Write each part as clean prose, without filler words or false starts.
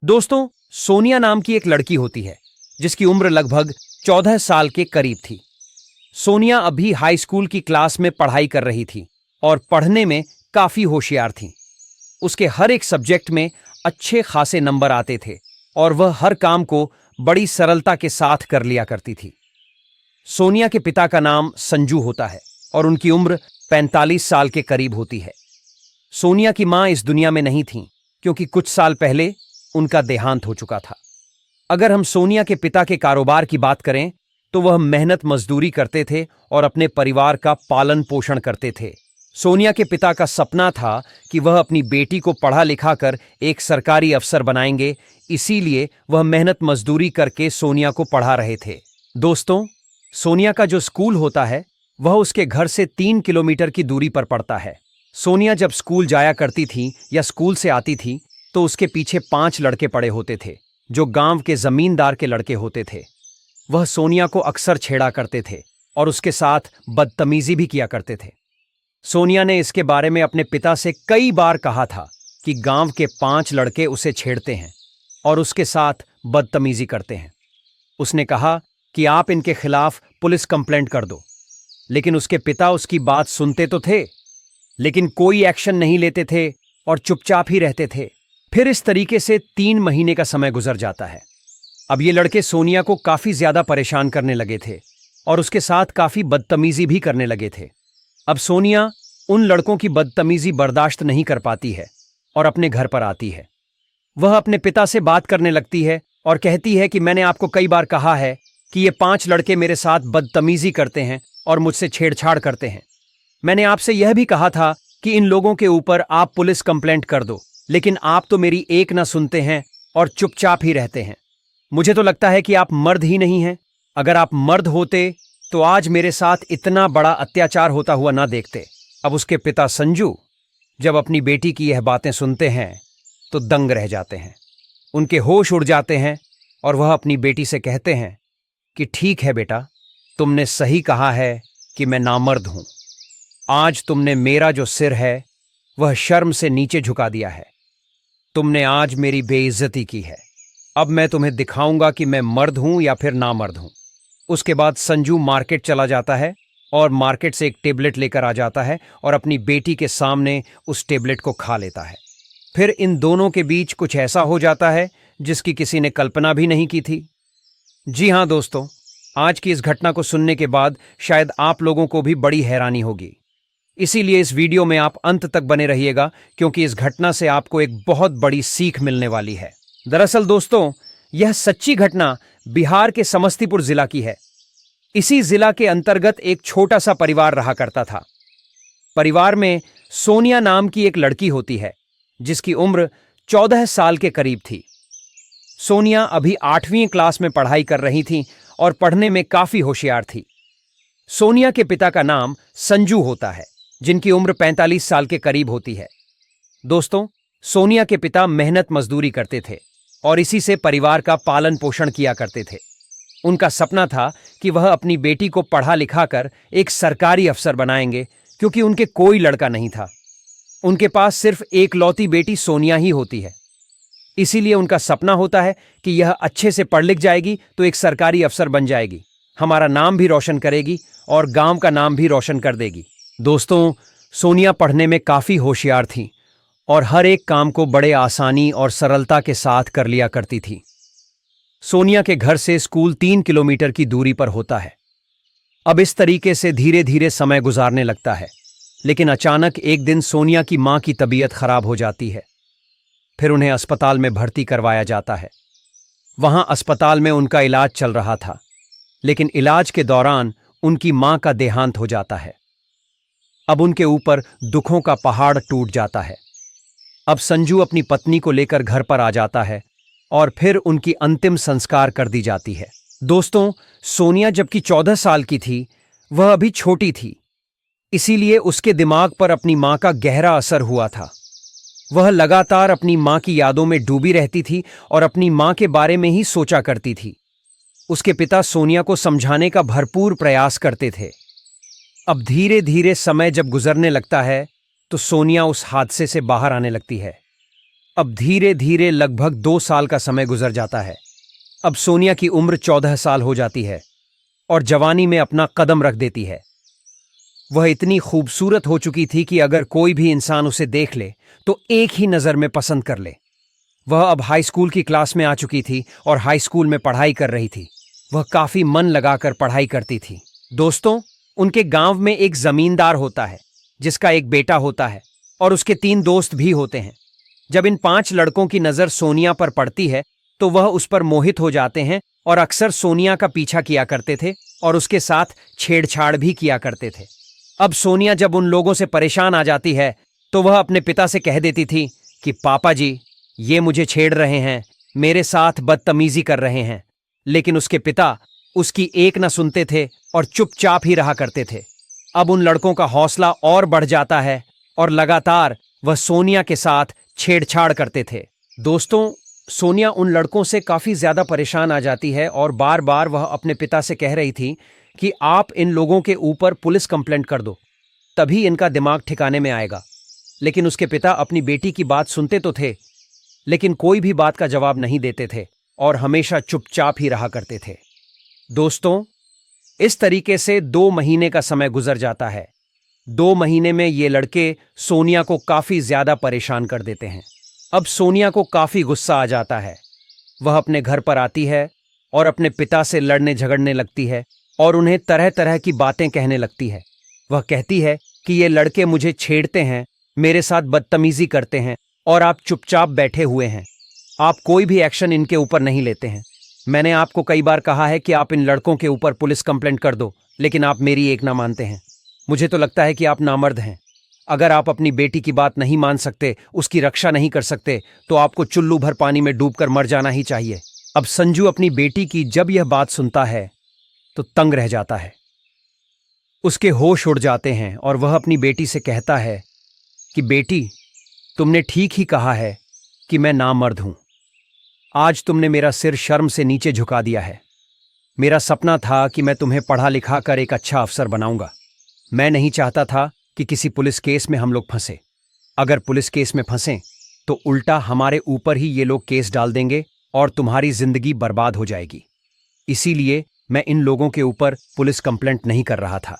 दोस्तों, सोनिया नाम की एक लड़की होती है जिसकी उम्र लगभग 14 साल के करीब थी। सोनिया अभी हाई स्कूल की क्लास में पढ़ाई कर रही थी और पढ़ने में काफी होशियार थी। उसके हर एक सब्जेक्ट में अच्छे खासे नंबर आते थे और वह हर काम को बड़ी सरलता के साथ कर लिया करती थी। सोनिया के पिता का नाम संजू होता है और उनकी उम्र 45 साल के करीब होती है। सोनिया की मां इस दुनिया में नहीं थीं क्योंकि कुछ साल पहले उनका देहांत हो चुका था। अगर हम सोनिया के पिता के कारोबार की बात करें तो वह मेहनत मजदूरी करते थे और अपने परिवार का पालन पोषण करते थे। सोनिया के पिता का सपना था कि वह अपनी बेटी को पढ़ा लिखा कर एक सरकारी अफसर बनाएंगे, इसीलिए वह मेहनत मजदूरी करके सोनिया को पढ़ा रहे थे। दोस्तों, सोनिया का जो स्कूल होता है वह उसके घर से 3 किलोमीटर की दूरी पर पड़ता है। सोनिया जब स्कूल जाया करती थी या स्कूल से आती थी तो उसके पीछे 5 लड़के पड़े होते थे जो गांव के जमींदार के लड़के होते थे। वह सोनिया को अक्सर छेड़ा करते थे और उसके साथ बदतमीजी भी किया करते थे। सोनिया ने इसके बारे में अपने पिता से कई बार कहा था कि गांव के 5 लड़के उसे छेड़ते हैं और उसके साथ बदतमीजी करते हैं। उसने कहा कि आप इनके खिलाफ पुलिस कंप्लेंट कर दो, लेकिन उसके पिता उसकी बात सुनते तो थे लेकिन कोई एक्शन नहीं लेते थे और चुपचाप ही रहते थे। फिर इस तरीके से 3 महीने का समय गुजर जाता है। अब ये लड़के सोनिया को काफी ज्यादा परेशान करने लगे थे और उसके साथ काफी बदतमीजी भी करने लगे थे। अब सोनिया उन लड़कों की बदतमीजी बर्दाश्त नहीं कर पाती है और अपने घर पर आती है। वह अपने पिता से बात करने लगती है और कहती है कि मैंने आपको कई बार कहा है कि ये 5 लड़के मेरे साथ बदतमीजी करते हैं और मुझसे छेड़छाड़ करते हैं। मैंने आपसे यह भी कहा था कि इन लोगों के ऊपर आप पुलिस कंप्लेंट कर दो, लेकिन आप तो मेरी एक ना सुनते हैं और चुपचाप ही रहते हैं। मुझे तो लगता है कि आप मर्द ही नहीं हैं। अगर आप मर्द होते तो आज मेरे साथ इतना बड़ा अत्याचार होता हुआ ना देखते। अब उसके पिता संजू जब अपनी बेटी की यह बातें सुनते हैं तो दंग रह जाते हैं। उनके होश उड़ जाते हैं और वह अपनी बेटी से कहते हैं कि ठीक है बेटा, तुमने सही कहा है कि मैं नामर्द हूं। आज तुमने मेरा जो सिर है वह शर्म से नीचे झुका दिया है। तुमने आज मेरी बेइज्जती की है। अब मैं तुम्हें दिखाऊंगा कि मैं मर्द हूं या फिर नामर्द हूं। उसके बाद संजू मार्केट चला जाता है और मार्केट से एक टेबलेट लेकर आ जाता है और अपनी बेटी के सामने उस टेबलेट को खा लेता है। फिर इन दोनों के बीच कुछ ऐसा हो जाता है जिसकी किसी ने कल्पना भी नहीं की थी। जी हां दोस्तों, आज की इस घटना को सुनने के बाद शायद आप लोगों को भी बड़ी हैरानी होगी। इसीलिए इस वीडियो में आप अंत तक बने रहिएगा क्योंकि इस घटना से आपको एक बहुत बड़ी सीख मिलने वाली है। दरअसल दोस्तों, यह सच्ची घटना बिहार के समस्तीपुर जिला की है। इसी जिला के अंतर्गत एक छोटा सा परिवार रहा करता था। परिवार में सोनिया नाम की एक लड़की होती है जिसकी उम्र 14 साल के करीब थी। सोनिया अभी 8वीं क्लास में पढ़ाई कर रही थी और पढ़ने में काफी होशियार थी। सोनिया के पिता का नाम संजू होता है जिनकी उम्र 45 साल के करीब होती है। दोस्तों, सोनिया के पिता मेहनत मजदूरी करते थे और इसी से परिवार का पालन पोषण किया करते थे। उनका सपना था कि वह अपनी बेटी को पढ़ा लिखा कर एक सरकारी अफसर बनाएंगे क्योंकि उनके कोई लड़का नहीं था। उनके पास सिर्फ एकलौती बेटी सोनिया ही होती है। इसीलिए उनका सपना होता है कि यह अच्छे से पढ़ लिख जाएगी तो एक सरकारी अफसर बन जाएगी, हमारा नाम भी रोशन करेगी और गांव का नाम भी रोशन कर देगी। दोस्तों, सोनिया पढ़ने में काफी होशियार थी और हर एक काम को बड़े आसानी और सरलता के साथ कर लिया करती थी। सोनिया के घर से स्कूल 3 किलोमीटर की दूरी पर होता है। अब इस तरीके से धीरे धीरे समय गुजारने लगता है, लेकिन अचानक एक दिन सोनिया की मां की तबीयत खराब हो जाती है। फिर उन्हें अस्पताल में भर्ती करवाया जाता है। वहां अस्पताल में उनका इलाज चल रहा था, लेकिन इलाज के दौरान उनकी मां का देहांत हो जाता है। अब उनके ऊपर दुखों का पहाड़ टूट जाता है। अब संजू अपनी पत्नी को लेकर घर पर आ जाता है और फिर उनकी अंतिम संस्कार कर दी जाती है। दोस्तों, सोनिया जबकि 14 साल की थी, वह अभी छोटी थी, इसीलिए उसके दिमाग पर अपनी मां का गहरा असर हुआ था। वह लगातार अपनी मां की यादों में डूबी रहती थी और अपनी मां के बारे में ही सोचा करती थी। उसके पिता सोनिया को समझाने का भरपूर प्रयास करते थे। अब धीरे धीरे समय जब गुजरने लगता है तो सोनिया उस हादसे से बाहर आने लगती है। अब धीरे धीरे लगभग 2 साल का समय गुजर जाता है। अब सोनिया की उम्र 14 साल हो जाती है और जवानी में अपना कदम रख देती है। वह इतनी खूबसूरत हो चुकी थी कि अगर कोई भी इंसान उसे देख ले तो एक ही नजर में पसंद कर ले। वह अब हाई स्कूल की क्लास में आ चुकी थी और हाई स्कूल में पढ़ाई कर रही थी। वह काफी मन लगाकर पढ़ाई करती थी। दोस्तों, उनके गांव में एक जमींदार होता है जिसका एक बेटा होता है और उसके 3 दोस्त भी होते हैं। जब इन 5 लड़कों की नजर सोनिया पर पड़ती है तो वह उस पर मोहित हो जाते हैं और अक्सर सोनिया का पीछा किया करते थे और उसके साथ छेड़छाड़ भी किया करते थे। अब सोनिया जब उन लोगों से परेशान आ जाती है तो वह अपने पिता से कह देती थी कि पापा जी, ये मुझे छेड़ रहे हैं, मेरे साथ बदतमीजी कर रहे हैं। लेकिन उसके पिता उसकी एक न सुनते थे और चुपचाप ही रहा करते थे। अब उन लड़कों का हौसला और बढ़ जाता है और लगातार वह सोनिया के साथ छेड़छाड़ करते थे। दोस्तों, सोनिया उन लड़कों से काफी ज्यादा परेशान आ जाती है और बार बार वह अपने पिता से कह रही थी कि आप इन लोगों के ऊपर पुलिस कंप्लेंट कर दो, तभी इनका दिमाग ठिकाने में आएगा। लेकिन उसके पिता अपनी बेटी की बात सुनते तो थे, लेकिन कोई भी बात का जवाब नहीं देते थे और हमेशा चुपचाप ही रहा करते थे। दोस्तों, इस तरीके से 2 महीने का समय गुजर जाता है। 2 महीने में ये लड़के सोनिया को काफी ज्यादा परेशान कर देते हैं। अब सोनिया को काफी गुस्सा आ जाता है। वह अपने घर पर आती है और अपने पिता से लड़ने झगड़ने लगती है और उन्हें तरह तरह की बातें कहने लगती है। वह कहती है कि ये लड़के मुझे छेड़ते हैं, मेरे साथ बदतमीजी करते हैं और आप चुपचाप बैठे हुए हैं। आप कोई भी एक्शन इनके ऊपर नहीं लेते हैं। मैंने आपको कई बार कहा है कि आप इन लड़कों के ऊपर पुलिस कंप्लेंट कर दो, लेकिन आप मेरी एक ना मानते हैं। मुझे तो लगता है कि आप नामर्द हैं। अगर आप अपनी बेटी की बात नहीं मान सकते, उसकी रक्षा नहीं कर सकते, तो आपको चुल्लू भर पानी में डूबकर मर जाना ही चाहिए। अब संजू अपनी बेटी की जब यह बात सुनता है तो तंग रह जाता है। उसके होश उड़ जाते हैं और वह अपनी बेटी से कहता है कि बेटी, तुमने ठीक ही कहा है कि मैं नामर्द हूं। आज तुमने मेरा सिर शर्म से नीचे झुका दिया है। मेरा सपना था कि मैं तुम्हें पढ़ा लिखा कर एक अच्छा अफसर बनाऊंगा। मैं नहीं चाहता था कि किसी पुलिस केस में हम लोग फंसे। अगर पुलिस केस में फंसे तो उल्टा हमारे ऊपर ही ये लोग केस डाल देंगे और तुम्हारी जिंदगी बर्बाद हो जाएगी। इसीलिए मैं इन लोगों के ऊपर पुलिस कंप्लेंट नहीं कर रहा था।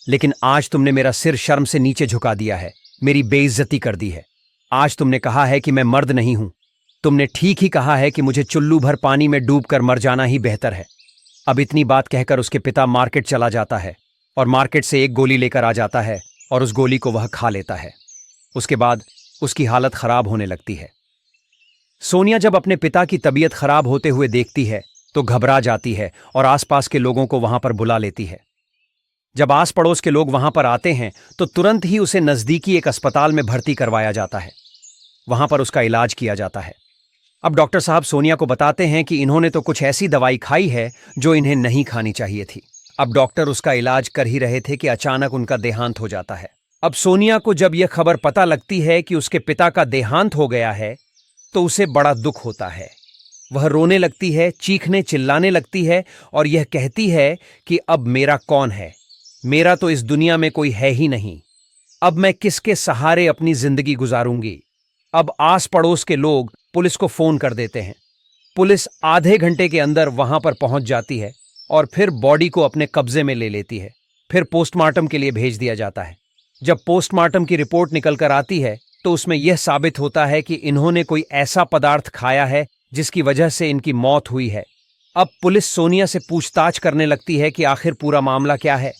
लेकिन आज तुमने मेरा सिर शर्म से नीचे झुका दिया है, मेरी बेइज्जती कर दी है। आज तुमने कहा है कि मैं मर्द नहीं हूं। तुमने ठीक ही कहा है कि मुझे चुल्लू भर पानी में डूबकर मर जाना ही बेहतर है। अब इतनी बात कहकर उसके पिता मार्केट चला जाता है और मार्केट से एक गोली लेकर आ जाता है और उस गोली को वह खा लेता है। उसके बाद उसकी हालत खराब होने लगती है। सोनिया जब अपने पिता की तबीयत खराब होते हुए देखती है तो घबरा जाती है और आसपास के लोगों को वहां पर बुला लेती है। जब आस पड़ोस के लोग वहां पर आते हैं तो तुरंत ही उसे नजदीकी एक अस्पताल में भर्ती करवाया जाता है। वहां पर उसका इलाज किया जाता है। अब डॉक्टर साहब सोनिया को बताते हैं कि इन्होंने तो कुछ ऐसी दवाई खाई है जो इन्हें नहीं खानी चाहिए थी। अब डॉक्टर उसका इलाज कर ही रहे थे कि अचानक उनका देहांत हो जाता है। अब सोनिया को जब यह खबर पता लगती है कि उसके पिता का देहांत हो गया है तो उसे बड़ा दुख होता है। वह रोने लगती है, चीखने चिल्लाने लगती है और यह कहती है कि अब मेरा कौन है? मेरा तो इस दुनिया में कोई है ही नहीं। अब मैं किसके सहारे अपनी जिंदगी गुजारूंगी? अब आस पड़ोस के लोग पुलिस को फोन कर देते हैं। पुलिस आधे घंटे के अंदर वहां पर पहुंच जाती है और फिर बॉडी को अपने कब्जे में ले लेती है। फिर पोस्टमार्टम के लिए भेज दिया जाता है। जब पोस्टमार्टम की रिपोर्ट निकल कर आती है तो उसमें यह साबित होता है कि इन्होंने कोई ऐसा पदार्थ खाया है जिसकी वजह से इनकी मौत हुई है। अब पुलिस सोनिया से पूछताछ करने लगती है कि आखिर पूरा मामला क्या है।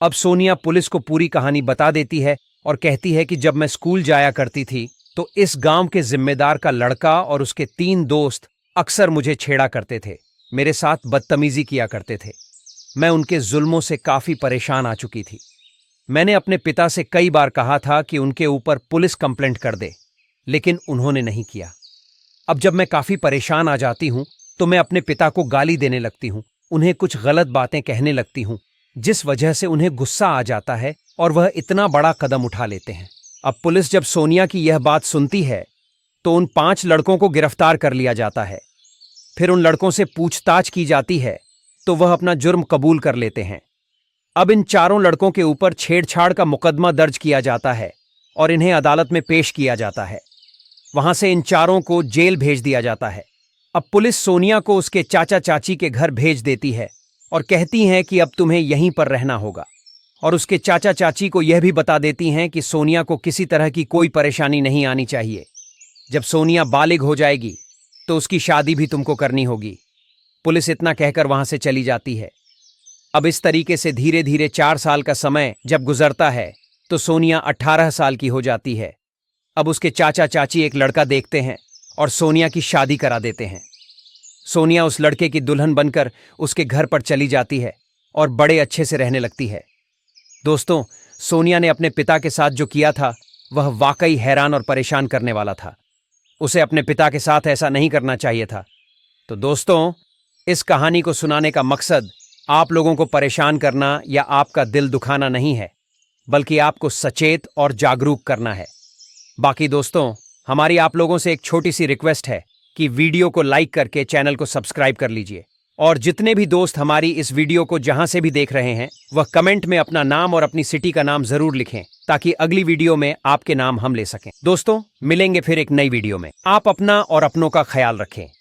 अब सोनिया पुलिस को पूरी कहानी बता देती है और कहती है कि जब मैं स्कूल जाया करती थी तो इस गांव के जिम्मेदार का लड़का और उसके 3 दोस्त अक्सर मुझे छेड़ा करते थे, मेरे साथ बदतमीजी किया करते थे। मैं उनके जुल्मों से काफी परेशान आ चुकी थी। मैंने अपने पिता से कई बार कहा था कि उनके ऊपर पुलिस कंप्लेंट कर दे, लेकिन उन्होंने नहीं किया। अब जब मैं काफी परेशान आ जाती हूं तो मैं अपने पिता को गाली देने लगती हूं, उन्हें कुछ गलत बातें कहने लगती हूं, जिस वजह से उन्हें गुस्सा आ जाता है और वह इतना बड़ा कदम उठा लेते हैं। अब पुलिस जब सोनिया की यह बात सुनती है तो उन 5 लड़कों को गिरफ्तार कर लिया जाता है। फिर उन लड़कों से पूछताछ की जाती है तो वह अपना जुर्म कबूल कर लेते हैं। अब इन 4 लड़कों के ऊपर छेड़छाड़ का मुकदमा दर्ज किया जाता है और इन्हें अदालत में पेश किया जाता है। वहां से इन चारों को जेल भेज दिया जाता है। अब पुलिस सोनिया को उसके चाचा चाची के घर भेज देती है और कहती हैं कि अब तुम्हें यहीं पर रहना होगा, और उसके चाचा चाची को यह भी बता देती हैं कि सोनिया को किसी तरह की कोई परेशानी नहीं आनी चाहिए। जब सोनिया बालिग हो जाएगी तो उसकी शादी भी तुमको करनी होगी। पुलिस इतना कहकर वहां से चली जाती है। अब इस तरीके से धीरे धीरे 4 साल का समय जब गुजरता है तो सोनिया 18 साल की हो जाती है। अब उसके चाचा चाची एक लड़का देखते हैं और सोनिया की शादी करा देते हैं। सोनिया उस लड़के की दुल्हन बनकर उसके घर पर चली जाती है और बड़े अच्छे से रहने लगती है। दोस्तों, सोनिया ने अपने पिता के साथ जो किया था वह वाकई हैरान और परेशान करने वाला था। उसे अपने पिता के साथ ऐसा नहीं करना चाहिए था। तो दोस्तों, इस कहानी को सुनाने का मकसद आप लोगों को परेशान करना या आपका दिल दुखाना नहीं है, बल्कि आपको सचेत और जागरूक करना है। बाकी दोस्तों, हमारी आप लोगों से एक छोटी सी रिक्वेस्ट है कि वीडियो को लाइक करके चैनल को सब्सक्राइब कर लीजिए, और जितने भी दोस्त हमारी इस वीडियो को जहां से भी देख रहे हैं वह कमेंट में अपना नाम और अपनी सिटी का नाम जरूर लिखें, ताकि अगली वीडियो में आपके नाम हम ले सकें। दोस्तों, मिलेंगे फिर एक नई वीडियो में। आप अपना और अपनों का ख्याल रखें।